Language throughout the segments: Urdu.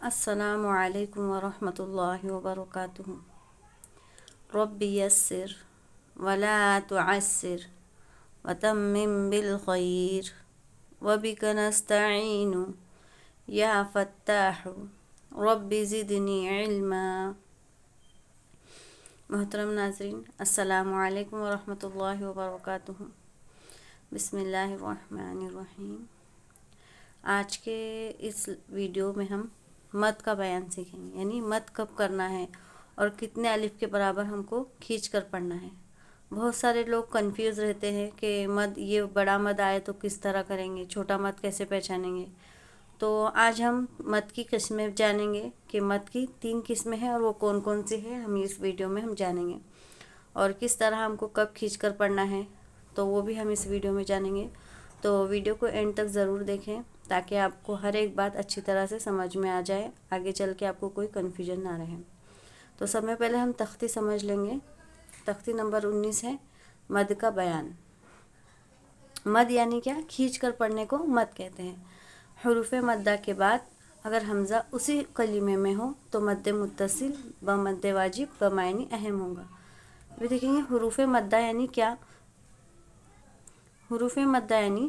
السلام علیکم ورحمۃ اللہ وبرکاتہ۔ رب یسر ولا تعسر وتمم بالخیر وبک نستعین یا فتاح رب زدنی علما۔ محترم ناظرین، السلام علیکم ورحمۃ اللہ وبرکاتہ۔ بسم اللہ الرحمن الرحیم۔ آج کے اس ویڈیو میں ہم مد کا بیان سیکھیں گے، یعنی مد کب کرنا ہے اور کتنے الف کے برابر ہم کو کھینچ کر پڑھنا ہے۔ بہت سارے لوگ کنفیوز رہتے ہیں کہ مد یہ بڑا مد آئے تو کس طرح کریں گے، چھوٹا مد کیسے پہچانیں گے۔ تو آج ہم مد کی قسمیں جانیں گے کہ مد کی 3 قسمیں ہیں اور وہ کون کون سی ہیں، ہم اس ویڈیو میں ہم جانیں گے۔ اور کس طرح ہم کو کب کھینچ کر پڑھنا ہے تو وہ بھی ہم اس ویڈیو میں جانیں گے۔ تو ویڈیو کو اینڈ تک ضرور دیکھیں تاکہ آپ کو ہر ایک بات اچھی طرح سے سمجھ میں آ جائے، آگے چل کے آپ کو کوئی کنفیوژن نہ رہے۔ تو سب میں پہلے ہم تختی سمجھ لیں گے۔ تختی نمبر 19 ہے مد کا بیان۔ مد یعنی کیا؟ کھینچ کر پڑھنے کو مد کہتے ہیں۔ حروف مدہ کے بعد اگر حمزہ اسی کلمے میں ہو تو مد متصل بمد واجب بمعنی اہم ہوگا۔ ابھی دیکھیں گے حروف مدہ یعنی کیا۔ حروف مدہ یعنی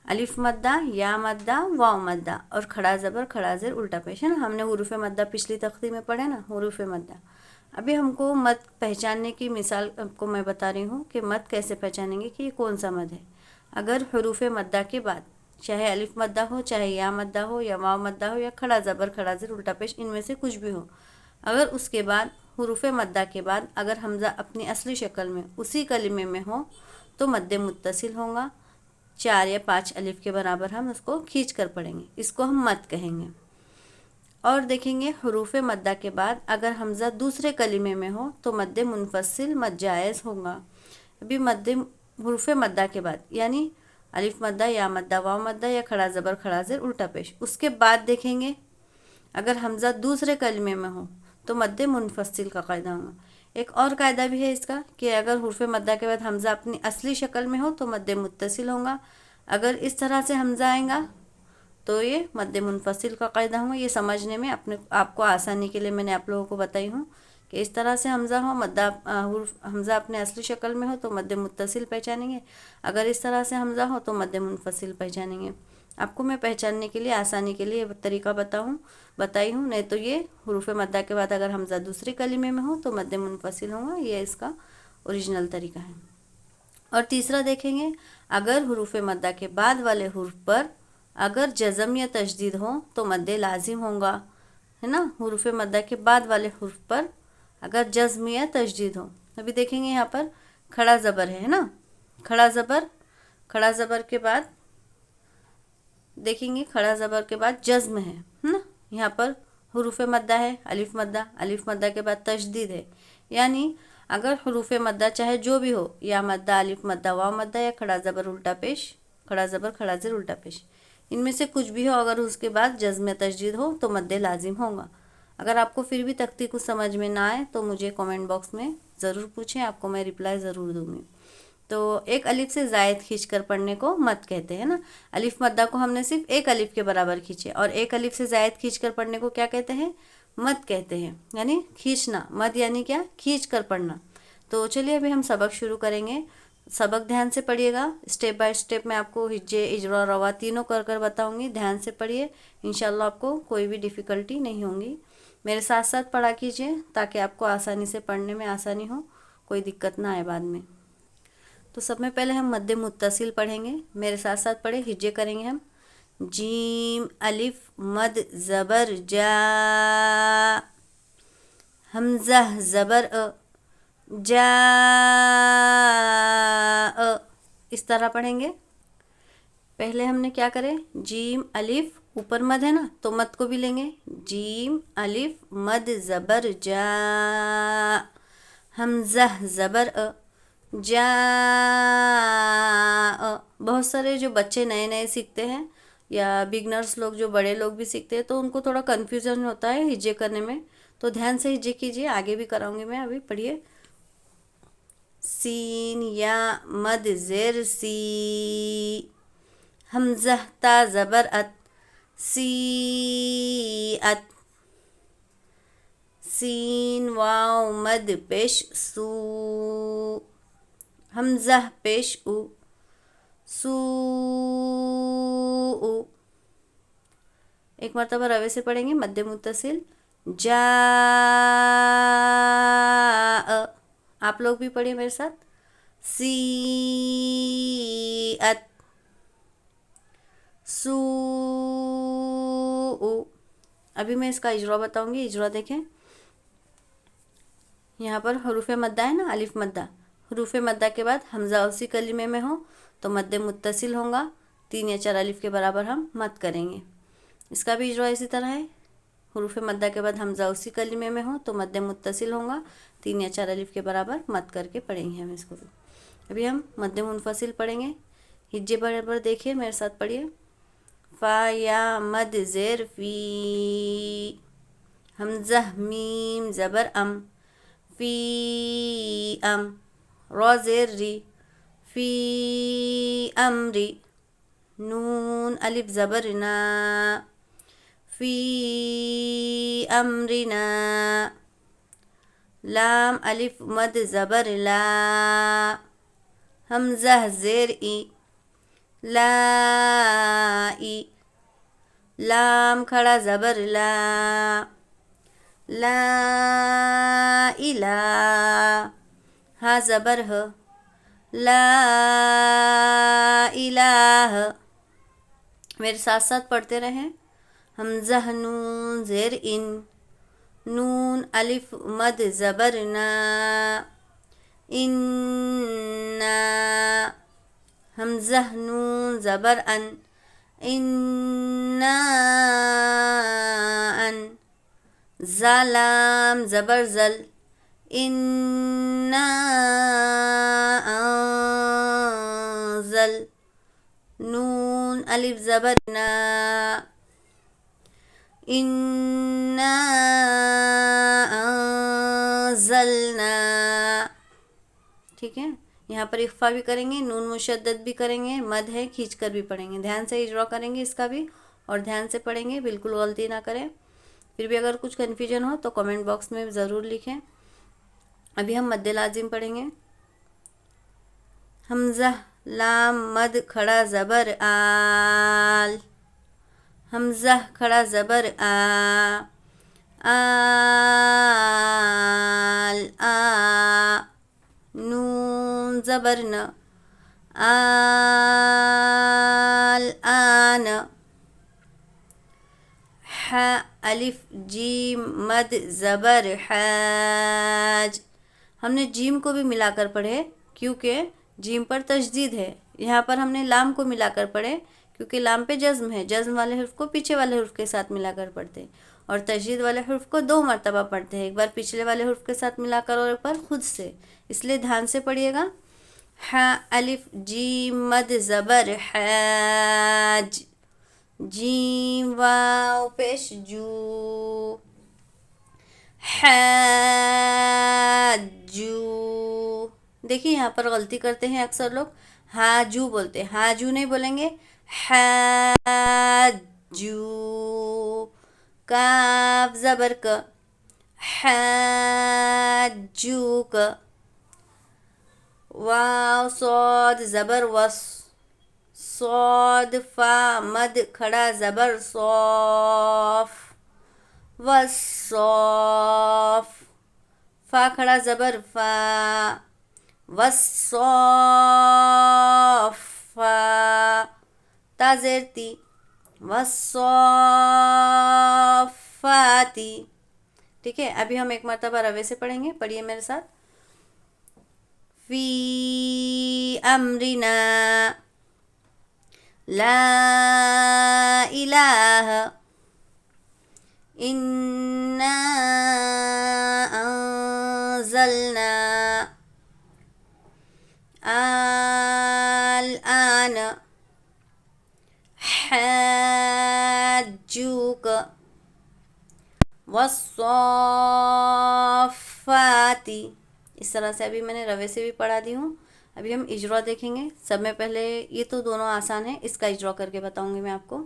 الف مدہ، یا مدہ، واو مدہ اور کھڑا زبر کھڑا زیر الٹا پیش ہے نا۔ ہم نے حروف مدہ پچھلی تختی میں پڑھے نا، حروف مدہ۔ ابھی ہم کو مد پہچاننے کی مثال آپ کو میں بتا رہی ہوں کہ مد کیسے پہچانیں گے کہ یہ کون سا مد ہے۔ اگر حروف مدہ کے بعد چاہے الف مدہ ہو، چاہے یا مدہ ہو، یا واو مدہ ہو، یا کھڑا زبر کھڑا زیر الٹا پیش، ان میں سے کچھ بھی ہو، اگر اس کے بعد حروف مدہ کے بعد اگر حمزہ اپنی اصلی شکل میں اسی کلمے میں ہو تو مد متصل ہوگا۔ 4 یا 5 الف کے برابر ہم اس کو کھینچ کر پڑھیں گے، اس کو ہم مد کہیں گے۔ اور دیکھیں گے حروف مدہ کے بعد اگر حمزہ دوسرے کلمے میں ہو تو مد منفصل مد جائز ہوگا۔ ابھی حروف مدہ کے بعد یعنی الف مدہ، یا مدہ، واو مدہ یا کھڑا زبر کھڑا زیر الٹا پیش، اس کے بعد دیکھیں گے اگر حمزہ دوسرے کلمے میں ہو تو مد منفصل کا قاعدہ ہوگا۔ ایک اور قاعدہ بھی ہے اس کا کہ اگر حروف مدہ کے بعد حمزہ اپنی اصلی شکل میں ہو تو مد متصل ہوگا۔ اگر اس طرح سے حمزہ آئے گا تو یہ مد منفصل کا قاعدہ ہوگا۔ یہ سمجھنے میں آپ کو آسانی کے لیے میں نے آپ لوگوں کو بتائی ہوں کہ اس طرح سے حمزہ ہو، حمزہ اپنے اصلی شکل میں ہو تو مد متصل پہچانیں گے، اگر اس طرح سے حمزہ ہو تو مد منفصل پہچانیں گے۔ آپ کو میں پہچاننے کے لیے، آسانی کے لیے یہ طریقہ بتائی ہوں، نہیں تو یہ حروف مدہ کے بعد اگر حمزہ دوسرے کلمے میں ہو تو مد منفصل ہوگا، یہ اس کا اوریجنل طریقہ ہے۔ اور تیسرا دیکھیں گے اگر حروف مدہ کے بعد والے حرف پر اگر جزم یا تشدید ہو تو مد لازم ہوگا، ہے نا۔ حروف مدہ کے بعد والے حرف پر اگر جزم یا تشدید ہو، ابھی دیکھیں گے یہاں پر کھڑا زبر ہے نا، کھڑا زبر کے بعد دیکھیں گے کھڑا زبر کے بعد جزم ہے نا۔ یہاں پر حروف مدہ ہے، الف مدہ، الف مدہ کے بعد تشدید ہے، یعنی اگر حروف مدہ چاہے جو بھی ہو، یا مدہ، الف مدہ، واو مدہ یا کھڑا زبر الٹا پیش، کھڑا زبر کھڑا زیر الٹا پیش، ان میں سے کچھ بھی ہو، اگر اس کے بعد جزم تشدید ہو تو مد لازم ہوگا۔ اگر آپ کو پھر بھی تختی کچھ سمجھ میں نہ آئے تو مجھے کامنٹ باکس میں ضرور پوچھیں، آپ کو میں رپلائی ضرور دوں گی۔ تو ایک الف سے زائد کھینچ کر پڑھنے کو مد کہتے ہیں نا۔ الف مدہ کو ہم نے صرف ایک الف کے برابر کھینچے، اور ایک الف سے زائد کھینچ کر پڑھنے کو کیا کہتے ہیں؟ مد کہتے ہیں، یعنی کھینچنا۔ مد یعنی کیا؟ کھینچ کر پڑھنا۔ تو چلیے ابھی ہم سبق شروع کریں گے۔ سبق دھیان سے پڑھیے گا، اسٹیپ بائی اسٹیپ میں آپ کو ہجے، اجرا، روا تینوں کر بتاؤں گی، دھیان سے پڑھیے، انشاءاللہ آپ کو کوئی بھی ڈیفیکلٹی نہیں ہوں گی۔ میرے ساتھ ساتھ پڑھا کیجیے تاکہ آپ کو آسانی سے پڑھنے میں آسانی ہو، کوئی دقت نہ آئے بعد میں۔ تو سب میں پہلے ہم مد متصل پڑھیں گے، میرے ساتھ ساتھ پڑھے، ہجے کریں گے ہم۔ جیم الف مد زبر جا، حمزہ زبر جا، اس طرح پڑھیں گے۔ پہلے ہم نے کیا کرے، جیم الف اوپر مد ہے نا تو مد کو بھی لیں گے، جیم الف مد زبر جا، حمزہ زبر جا۔ بہت سارے جو بچے نئے نئے سیکھتے ہیں یا بگنرز لوگ، جو بڑے لوگ بھی سیکھتے ہیں، تو ان کو تھوڑا کنفیوژن ہوتا ہے ہجے کرنے میں، تو دھیان سے ہجے کیجیے، آگے بھی کراؤں گی میں، ابھی پڑھیے۔ سین یا مد زیر سی، حمزہ تا زبر ات، سی ات، سین واو مد پیش سو، حمزہ پیش او، سو، ایک مرتبہ روے سے پڑھیں گے مد متصل، جا، آپ لوگ بھی پڑھیں میرے ساتھ، سی ات، سو، ابھی میں اس کا اجرا بتاؤں گی، اجرا دیکھیں، یہاں پر حروف مدہ ہے نا، الف مدہ، حروف مدہ کے بعد حمزہ اسی کلمے میں ہو تو مد متصل ہوگا، 3 یا 4 الف کے برابر ہم مد کریں گے۔ اس کا بھی اجرا اسی طرح ہے، حروف مدہ کے بعد حمزہ اسی کلمے میں ہو تو مد متصل ہوگا، 3 یا 4 الف کے برابر مد کر کے پڑھیں گے ہم اس کو بھی۔ ابھی ہم مد منفصل پڑھیں گے، ہجے برابر دیکھیے میرے ساتھ پڑھیے، فا یا مد زیر فی، حمزہ میم زبر ام، فی ام، را زیر ری، فی امری، نون الف زبر نا، فی امرنا، لام الف مد زبر لا، حمزہ زیر ای، لا ای، لام کھڑا زبر لا، لا الہ، ہا زبر ہ، لا الہ، میرے ساتھ ساتھ پڑھتے رہیں، حمزہ نون زیر ان، نون الف مد زبر نا، انا، حمزہ نون زبر ان، انا ان، زالام زبر زل، انا انزل، نون الف زبر نا، انا انزلنا، ٹھیک ہے، یہاں پر اخفا بھی کریں گے، نون مشدد بھی کریں گے، مد ہے کھینچ کر بھی پڑھیں گے، دھیان سے اجرا کریں گے اس کا بھی اور دھیان سے پڑھیں گے، بالکل غلطی نہ کریں۔ پھر بھی اگر کچھ کنفیوژن ہو تو کمنٹ باکس میں ضرور لکھیں۔ ابھی ہم مد لازم پڑھیں گے، حمزہ لام مد کھڑا زبر آل، حمزہ کھڑا زبر آ، آل آ، نون زبر ن، آل آن، ح الف جیم مد زبر حاج، ہم نے جیم کو بھی ملا کر پڑھے کیونکہ جیم پر تشدید ہے، یہاں پر ہم نے لام کو ملا کر پڑھے کیونکہ لام پہ جزم ہے، جزم والے حرف کو پیچھے والے حرف کے ساتھ ملا کر پڑھتے ہیں، اور تشدید والے حرف کو 2 مرتبہ پڑھتے ہیں، ایک بار پچھلے والے حرف کے ساتھ ملا کر اور ایک بار خود سے، اس لیے دھیان سے پڑھیے گا، ح الف جیم مد زبر حاج، جیم واو پیش جو، حاجو، دیکھیے یہاں پر غلطی کرتے ہیں اکثر لوگ، حاجو بولتے ہیں، حاجو نہیں بولیں گے، حاجو، کاف زبر ک، حاجوک، واو صاد زبر وس، صاد فا مد کھڑا زبر صوف، وصوف، فا کھڑا زبر فا، وصوفا، تا زیر تی، وصوفاتی، ٹھیک ہے، ابھی ہم ایک مرتبہ روے سے پڑھیں گے، پڑھیے میرے ساتھ، فی امرنا، لا الہ، انا انزلنا، الآن، حاجوک، والصافاتی، اس طرح سے ابھی میں نے روے سے بھی پڑھا دی ہوں۔ ابھی ہم اجرا دیکھیں گے، سب میں پہلے یہ تو دونوں آسان ہیں، اس کا اجرا کر کے بتاؤں گی میں آپ کو۔